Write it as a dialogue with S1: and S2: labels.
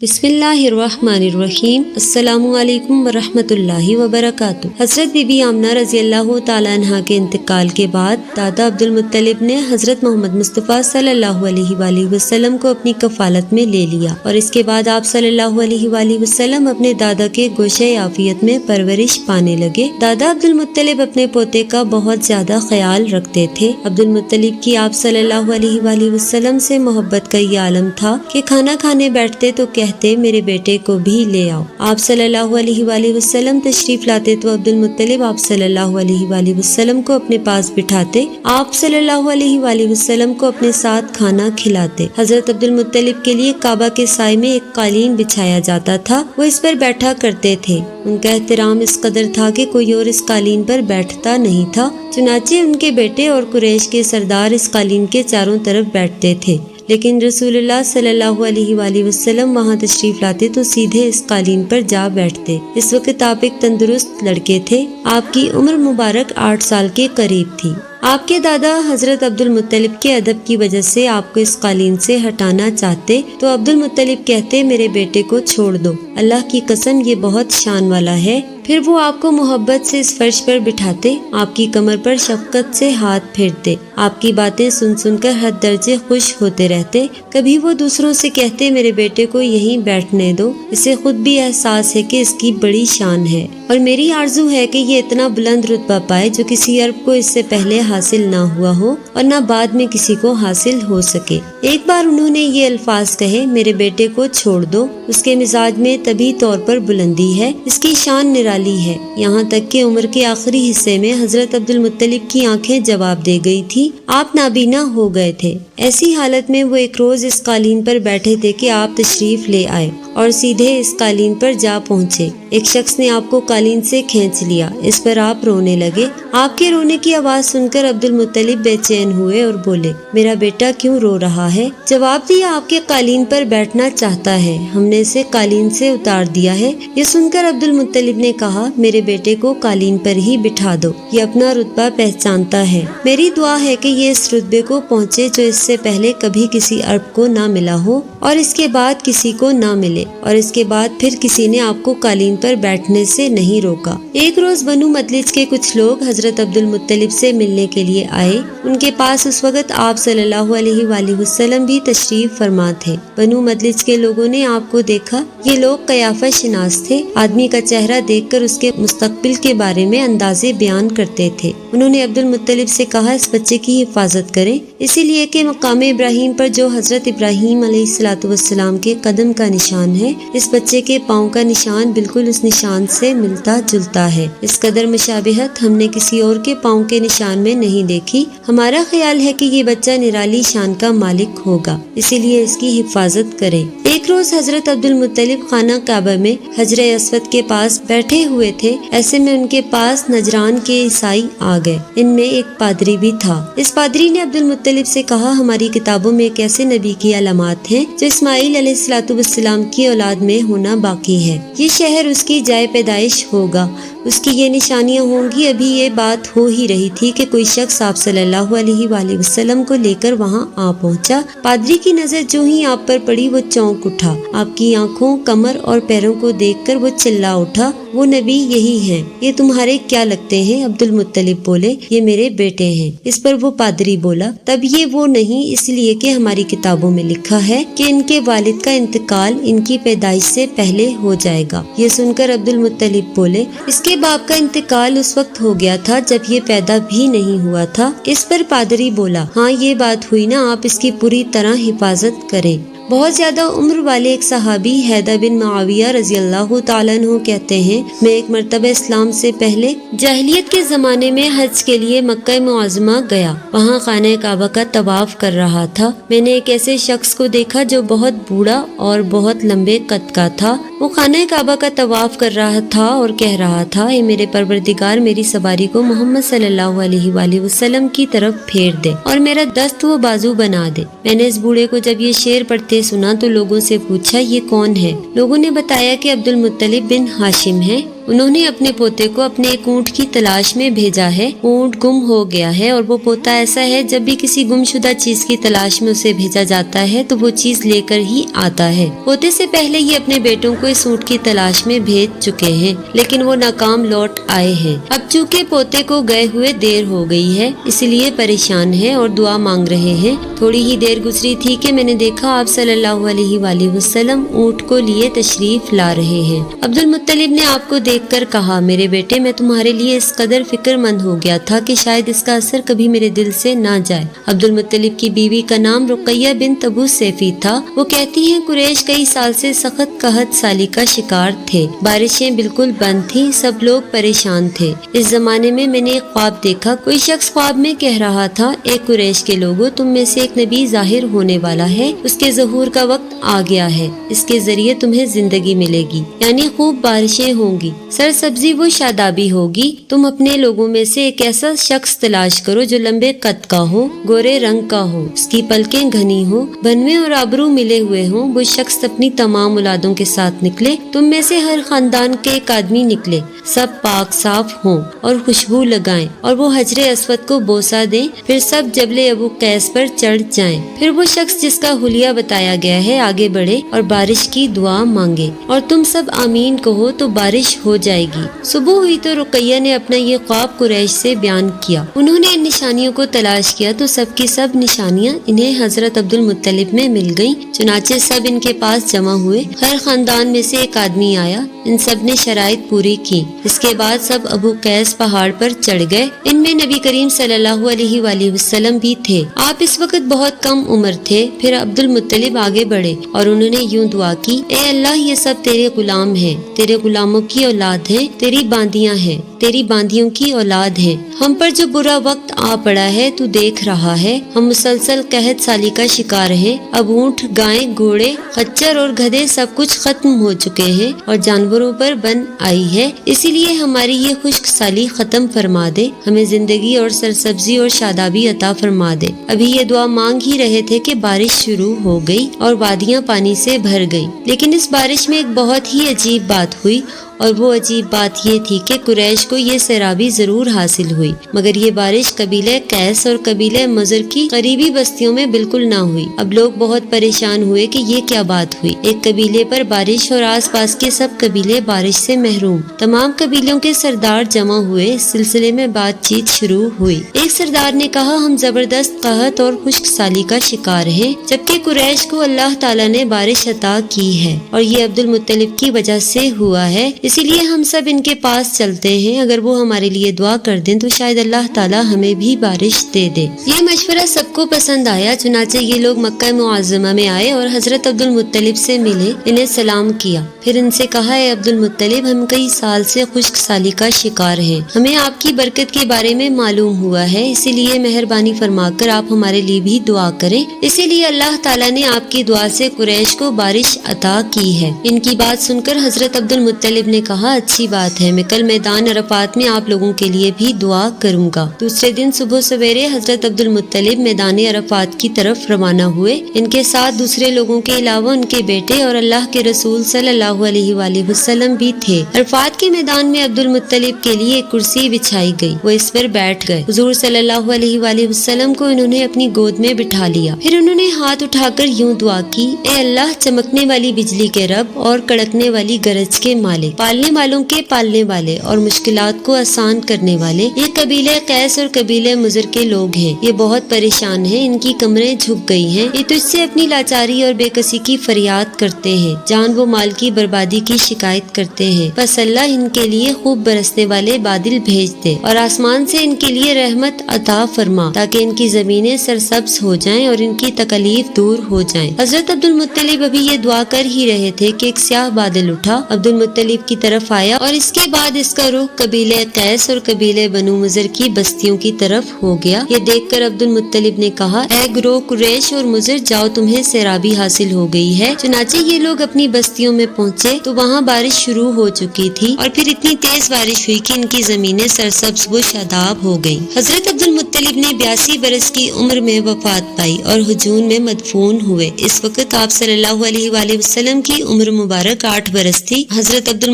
S1: بسم اللہ الرحمن الرحیم۔ السلام علیکم ورحمۃ اللہ وبرکاتہ۔ حضرت بی بی آمنہ رضی اللہ تعالیٰ عنہ کے انتقال کے بعد دادا عبد المطلب نے حضرت محمد مصطفیٰ صلی اللہ علیہ وآلہ وسلم کو اپنی کفالت میں لے لیا، اور اس کے بعد آپ صلی اللہ علیہ وآلہ وسلم اپنے دادا کے گوشۂ عافیت میں پرورش پانے لگے۔ دادا عبد المطلب اپنے پوتے کا بہت زیادہ خیال رکھتے تھے۔ عبد المطلب کی آپ صلی اللہ علیہ وآلہ وسلم سے محبت کا یہ عالم تھا کہ کھانا کھانے بیٹھتے تو کہتے میرے بیٹے کو بھی لے آؤ۔ آپ صلی اللہ علیہ وآلہ وسلم تشریف لاتے تو عبد المطلب آپ صلی اللہ علیہ وآلہ وسلم کو اپنے پاس بٹھاتے، آپ صلی اللہ علیہ وآلہ وسلم کو اپنے ساتھ کھانا کھلاتے۔ حضرت عبد المطلب کے لیے کعبہ کے سائے میں ایک قالین بچھایا جاتا تھا، وہ اس پر بیٹھا کرتے تھے۔ ان کا احترام اس قدر تھا کہ کوئی اور اس قالین پر بیٹھتا نہیں تھا، چنانچہ ان کے بیٹے اور قریش کے سردار اس قالین کے چاروں طرف بیٹھتے تھے، لیکن رسول اللہ صلی اللہ علیہ وآلہ وسلم وہاں تشریف لاتے تو سیدھے اس قالین پر جا بیٹھتے۔ اس وقت آپ ایک تندرست لڑکے تھے، آپ کی عمر مبارک 8 سال کے قریب تھی۔ آپ کے دادا حضرت عبد المطلب کے ادب کی وجہ سے آپ کو اس قالین سے ہٹانا چاہتے تو عبد المطلب کہتے میرے بیٹے کو چھوڑ دو، اللہ کی قسم یہ بہت شان والا ہے۔ پھر وہ آپ کو محبت سے اس فرش پر بٹھاتے، آپ کی کمر پر شفقت سے ہاتھ پھیرتے، آپ کی باتیں سن سن کر حد درجے خوش ہوتے رہتے۔ کبھی وہ دوسروں سے کہتے میرے بیٹے کو یہیں بیٹھنے دو، اسے خود بھی احساس ہے کہ اس کی بڑی شان ہے، اور میری آرزو ہے کہ یہ اتنا بلند رتبہ پائے جو کسی عرب کو اس سے پہلے حاصل نہ ہوا ہو اور نہ بعد میں کسی کو حاصل ہو سکے۔ ایک بار انہوں نے یہ الفاظ کہے میرے بیٹے کو چھوڑ دو، اس کے مزاج میں طبعی طور پر بلندی ہے، اس کی شان نرالی ہے، یہاں تک کہ عمر کے آخری حصے میں حضرت عبد المطلب کی آنکھیں جواب دے گئی تھی، آپ نابینا ہو گئے تھے۔ ایسی حالت میں وہ ایک روز اس قالین پر بیٹھے تھے کہ آپ تشریف لے آئے اور سیدھے اس قالین پر جا پہنچے۔ ایک شخص نے آپ کو قالین سے کھینچ لیا، اس پر آپ رونے لگے۔ آپ کے رونے کی آواز سن کر عبد المطلب بے چین ہوئے اور بولے میرا بیٹا کیوں رو رہا ہے؟ جواب دیا آپ کے قالین پر بیٹھنا چاہتا ہے، ہم نے اسے قالین سے اتار دیا ہے۔ یہ سن کر عبد المطلب نے کہا میرے بیٹے کو قالین پر ہی بٹھا دو، یہ اپنا رتبہ پہچانتا ہے، میری دعا ہے کہ یہ اس رتبے کو پہنچے جو اس سے پہلے کبھی کسی عرب کو نہ ملا ہو اور اس کے بعد کسی کو نہ ملے، اور اس کے بعد پھر کسی نے آپ کو قالین پر بیٹھنے سے نہیں روکا۔ ایک روز بنو مدلج کے کچھ لوگ حضرت عبد المطلب سے ملنے کے لیے آئے، ان کے پاس اس وقت آپ صلی اللہ علیہ وآلہ وسلم بھی تشریف فرما تھے۔ بنو مدلج کے لوگوں نے آپ کو دیکھا، یہ لوگ قیافہ شناس تھے، آدمی کا چہرہ دیکھ کر اس کے مستقبل کے بارے میں اندازے بیان کرتے تھے۔ انہوں نے عبد المطلب سے کہا اس بچے کی حفاظت کریں، اسی لیے کہ مقام ابراہیم پر جو حضرت ابراہیم علیہ السلام کے قدم کا نشان ہے، اس بچے کے پاؤں کا نشان بالکل اس نشان سے ملتا جلتا ہے۔ اس قدر مشابہت ہم نے کسی اور کے پاؤں کے نشان میں نہیں دیکھی۔ ہمارا خیال ہے کہ یہ بچہ نرالی شان کا مالک ہوگا، اسی لیے اس کی حفاظت کریں۔ ایک روز حضرت عبد المطلب خانہ کعبہ میں حجر اسود کے پاس بیٹھے ہوئے تھے، ایسے میں ان کے پاس نجران کے عیسائی آ گئے، ان میں ایک پادری بھی تھا۔ اس پادری نے عبد المطلب سے کہا ہماری کتابوں میں ایک ایسے نبی کی علامات ہیں جو اسماعیل علیہ السلام کی اولاد میں ہونا باقی ہے، یہ شہر اس کی جائے پیدائش ہوگا، اس کی یہ نشانیاں ہوں گی۔ ابھی یہ بات ہو ہی رہی تھی کہ کوئی شخص آپ صلی اللہ علیہ وآلہ وسلم کو لے کر وہاں آ پہنچا۔ پادری کی نظر جو ہی آپ پر پڑی وہ چونک اٹھا، آپ کی آنکھوں، کمر اور پیروں کو دیکھ کر وہ چلا اٹھا وہ نبی یہی ہیں، یہ تمہارے کیا لگتے ہیں؟ عبد المطلب بولے یہ میرے بیٹے ہیں۔ اس پر وہ پادری بولا تب یہ وہ نہیں، اس لیے کہ ہماری کتابوں میں لکھا ہے کہ ان کے والد کا انتقال ان کی پیدائش سے پہلے ہو جائے گا۔ یہ سن کر عبد المطلب بولے اس کے باپ کا انتقال اس وقت ہو گیا تھا جب یہ پیدا بھی نہیں ہوا تھا۔ اس پر پادری بولا ہاں یہ بات ہوئی نا، آپ اس کی پوری طرح حفاظت کریں۔ بہت زیادہ عمر والے ایک صحابی حیدر بن معاویہ رضی اللہ تعالیٰ عنہ کہتے ہیں میں ایک مرتبہ اسلام سے پہلے جاہلیت کے زمانے میں حج کے لیے مکہ معظمہ گیا، وہاں خانہ کعبہ کا طواف کر رہا تھا۔ میں نے ایک ایسے شخص کو دیکھا جو بہت بوڑھا اور بہت لمبے قد کا تھا، وہ خانہ کعبہ کا طواف کر رہا تھا اور کہہ رہا تھا اے میرے پروردگار میری سواری کو محمد صلی اللہ علیہ وآلہ وسلم کی طرف پھیر دے اور میرا دست و بازو بنا دے۔ میں نے اس بوڑھے کو جب یہ شعر پڑھتے سنا تو لوگوں سے پوچھا یہ کون ہے؟ لوگوں نے بتایا کہ عبد المطلب بن ہاشم ہے۔ انہوں نے اپنے پوتے کو اپنے ایک اونٹ کی تلاش میں بھیجا ہے. اونٹ گم ہو گیا ہے اور وہ پوتا ایسا ہے جب بھی کسی گمشدہ چیز کی تلاش میں اسے بھیجا جاتا ہے تو وہ چیز لے کر ہی آتا ہے. پوتے سے پہلے یہ اپنے بیٹوں کو اس اونٹ کی تلاش میں بھیج چکے ہیں لیکن وہ ناکام لوٹ آئے ہیں. اب چونکہ پوتے کو گئے ہوئے دیر ہو گئی ہے اس لیے پریشان ہے اور دعا مانگ رہے ہیں. تھوڑی ہی دیر گزری تھی کہ میں نے دیکھا آپ صلی اللہ علیہ وآلہ وسلم اونٹ کو لیے تشریف لا رہے ہیں. عبد المطلب نے آپ کو دیکھ کر کہا میرے بیٹے میں تمہارے لیے اس قدر فکر مند ہو گیا تھا کہ شاید اس کا اثر کبھی میرے دل سے نہ جائے. عبد المطلب کی بیوی کا نام رقیہ بنت ابو سیفی تھا. وہ کہتی ہیں قریش کئی سال سے سخت قحط سالی کا شکار تھے. بارشیں بالکل بند تھی. سب لوگ پریشان تھے. اس زمانے میں میں نے ایک خواب دیکھا. کوئی شخص خواب میں کہہ رہا تھا اے قریش کے لوگوں تم میں سے ایک نبی ظاہر ہونے والا ہے. اس کے ظہور کا وقت آ گیا ہے. اس کے ذریعے تمہیں زندگی ملے گی یعنی خوب بارشیں ہوں گی سرسبزی و شادابی ہوگی. تم اپنے لوگوں میں سے ایک ایسا شخص تلاش کرو جو لمبے قد کا ہو گورے رنگ کا ہو اس کی پلکیں گھنی ہو بنوے اور ابرو ملے ہوئے ہوں. وہ شخص اپنی تمام اولادوں کے ساتھ نکلے. تم میں سے ہر خاندان کے ایک آدمی نکلے. سب پاک صاف ہوں اور خوشبو لگائیں اور وہ حجر اسود کو بوسہ دیں. پھر سب جبل ابو قیس پر چڑھ جائیں. پھر وہ شخص جس کا حلیہ بتایا گیا ہے آگے بڑھے اور بارش کی دعا مانگے اور تم سب آمین کہو تو بارش ہو جائے گی. صبح ہوئی تو رقیہ نے اپنا یہ خواب قریش سے بیان کیا. انہوں نے ان نشانیوں کو تلاش کیا تو سب کی سب نشانیاں انہیں حضرت عبد المطلب میں مل گئیں. چنانچہ سب ان کے پاس جمع ہوئے. ہر خاندان میں سے ایک آدمی آیا. ان سب نے شرائط پوری کی. اس کے بعد سب ابو قیس پہاڑ پر چڑھ گئے. ان میں نبی کریم صلی اللہ علیہ وآلہ وسلم بھی تھے. آپ اس وقت بہت کم عمر تھے. پھر عبد المطلب آگے بڑھے اور انہوں نے یوں دعا کی اے اللہ یہ سب تیرے غلام ہیں تیرے غلاموں کی اولاد ہیں تیری باندیاں ہیں تیری باندیوں کی اولاد ہیں. ہم پر جو برا وقت آ پڑا ہے تو دیکھ رہا ہے. ہم مسلسل قحط سالی کا شکار ہیں. اب اونٹ گائیں گھوڑے خچر اور گدھے سب کچھ ختم ہو چکے ہیں اور جانوروں پر بن آئی ہے. اسی لیے ہماری یہ خشک سالی ختم فرما دے. ہمیں زندگی اور سرسبزی اور شادابی عطا فرما دے. ابھی یہ دعا مانگ ہی رہے تھے کہ بارش شروع ہو گئی اور وادیاں پانی سے بھر گئی. لیکن اس بارش میں ایک بہت ہی عجیب بات ہوئی اور وہ عجیب بات یہ تھی کہ قریش کو یہ سیرابی ضرور حاصل ہوئی مگر یہ بارش قبیلہ قیس اور قبیلہ مضر کی قریبی بستیوں میں بالکل نہ ہوئی. اب لوگ بہت پریشان ہوئے کہ یہ کیا بات ہوئی. ایک قبیلے پر بارش اور آس پاس کے سب قبیلے بارش سے محروم. تمام قبیلوں کے سردار جمع ہوئے. اس سلسلے میں بات چیت شروع ہوئی. ایک سردار نے کہا ہم زبردست قحط اور خشک سالی کا شکار ہیں جبکہ قریش کو اللہ تعالیٰ نے بارش عطا کی ہے اور یہ عبد المطلب کی وجہ سے ہوا ہے. اسی لیے ہم سب ان کے پاس چلتے ہیں. اگر وہ ہمارے لیے دعا کر دیں تو شاید اللہ تعالیٰ ہمیں بھی بارش دے دے. یہ مشورہ سب کو پسند آیا. چنانچہ یہ لوگ مکہ معظمہ میں آئے اور حضرت عبد المطلب سے ملے. انہیں سلام کیا. پھر ان سے کہا اے عبد المطلب ہم کئی سال سے خشک سالی کا شکار ہیں. ہمیں آپ کی برکت کے بارے میں معلوم ہوا ہے. اسی لیے مہربانی فرما کر آپ ہمارے لیے بھی دعا کریں. اسی لیے اللہ تعالیٰ نے آپ کی دعا سے قریش کو بارش عطا کی ہے. ان کی بات سن کر حضرت عبد المطلب نے کہا اچھی بات ہے. میں کل میدان عرفات میں آپ لوگوں کے لیے بھی دعا کروں گا. دوسرے دن صبح سویرے حضرت عبد المطلب میدان عرفات کی طرف روانہ ہوئے. ان کے ساتھ دوسرے لوگوں کے علاوہ ان کے بیٹے اور اللہ کے رسول صلی اللہ علیہ وآلہ وسلم بھی تھے. عرفات کے میدان میں عبد المطلب کے لیے ایک کرسی بچھائی گئی. وہ اس پر بیٹھ گئے. حضور صلی اللہ علیہ وآلہ وسلم کو انہوں نے اپنی گود میں بٹھا لیا. پھر انہوں نے ہاتھ اٹھا کر یوں دعا کی اے اللہ چمکنے والی بجلی کے رب اور کڑکنے والی گرج کے مالک پالنے والوں کے پالنے والے اور مشکلات کو آسان کرنے والے یہ قبیلہ قیس اور قبیلہ مضر کے لوگ ہیں. یہ بہت پریشان ہیں. ان کی کمریں جھک گئی ہیں. یہ تجھ سے اپنی لاچاری اور بے کسی کی فریاد کرتے ہیں. جان و مال کی بربادی کی شکایت کرتے ہیں. بس اللہ ان کے لیے خوب برسنے والے بادل بھیج دے اور آسمان سے ان کے لیے رحمت عطا فرما تاکہ ان کی زمینیں سرسبز ہو جائیں اور ان کی تکلیف دور ہو جائیں. حضرت عبد المطلب ابھی یہ دعا کر ہی رہے تھے کہ ایک سیاہ بادل اٹھا عبد المطلب کی طرف آیا اور اس کے بعد اس کا رخ قبیلہ قیس اور قبیلہ بنو مضر کی بستیوں کی طرف ہو گیا. یہ دیکھ کر عبد المطلب نے کہا اے گروہ قریش اور مضر جاؤ تمہیں سیرابی حاصل ہو گئی ہے. چنانچہ یہ لوگ اپنی بستیوں میں پہنچے تو وہاں بارش شروع ہو چکی تھی اور پھر اتنی تیز بارش ہوئی کہ ان کی زمینیں سرسبز و شاداب ہو گئی. حضرت عبد المطلب نے 82 برس کی عمر میں وفات پائی اور ہجون میں مدفون ہوئے. اس وقت آپ صلی اللہ علیہ وآلہ وسلم کی عمر مبارک 8 برس تھی. حضرت عبد